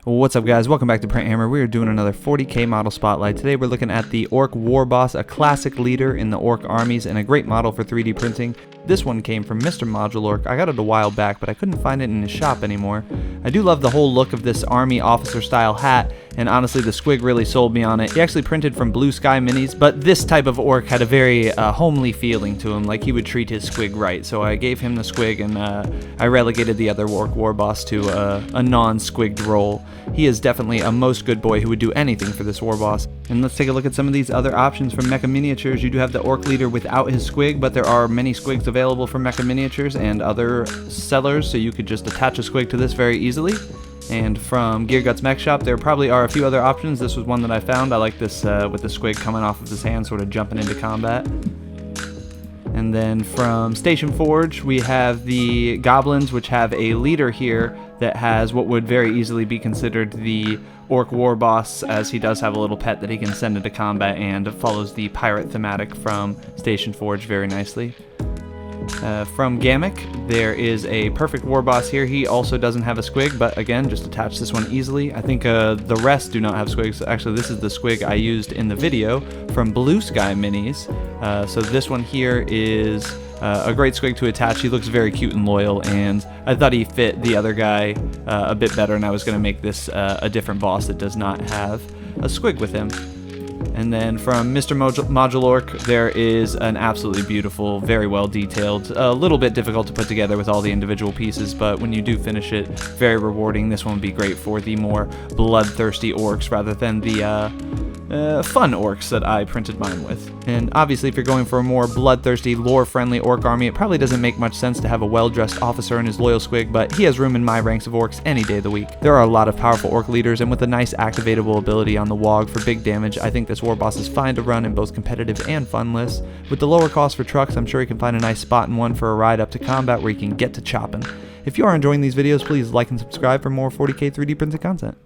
What's up guys, welcome back to Print Hammer. We are doing another 40k model spotlight. Today we're looking at the Orc Warboss, a classic leader in the Orc armies and a great model for 3D printing. This one came from Mr. Modulork. I got it a while back, but I couldn't find it in his shop anymore. I do love the whole look of this army officer style hat, and honestly the squig really sold me on it. He actually printed from Blue Sky Minis, but this type of orc had a very homely feeling to him, like he would treat his squig right. So I gave him the squig, and I relegated the other Orc Warboss to a non-squigged role. He is definitely a most good boy who would do anything for this Warboss. And let's take a look at some of these other options from Mekka Miniatures. You do have the Orc Leader without his squig, but there are many squigs available from Mekka Miniatures and other sellers, so you could just attach a squig to this very easily. And from Guts Mekshop, there probably are a few other options. This was one that I found. I like this with the squig coming off of his hand, sort of jumping into combat. And then from Station Forge, we have the Goblins, which have a leader here that has what would very easily be considered the Orc Warboss, as he does have a little pet that he can send into combat and follows the pirate thematic from Station Forge very nicely. From Ghamak, there is a perfect Warboss here. He also doesn't have a squig, but again, just attach this one easily. I think the rest do not have squigs. Actually, this is the squig I used in the video from Blue Sky Minis. So this one here is a great squig to attach. He looks very cute and loyal, and I thought he fit the other guy a bit better, and I was going to make this a different boss that does not have a squig with him. And then from Mr. Modulork, there is an absolutely beautiful, very well detailed, a little bit difficult to put together with all the individual pieces, but when you do finish it, very rewarding. This one would be great for the more bloodthirsty orcs rather than the fun orcs that I printed mine with. And obviously, if you're going for a more bloodthirsty, lore-friendly orc army, it probably doesn't make much sense to have a well-dressed officer in his loyal squig, but he has room in my ranks of orcs any day of the week. There are a lot of powerful orc leaders, and with a nice activatable ability on the WOG for big damage, I think this Warboss is fine to run in both competitive and fun lists. With the lower cost for trucks, I'm sure you can find a nice spot in one for a ride up to combat where you can get to chopping. If you are enjoying these videos, please like and subscribe for more 40k 3D printed content.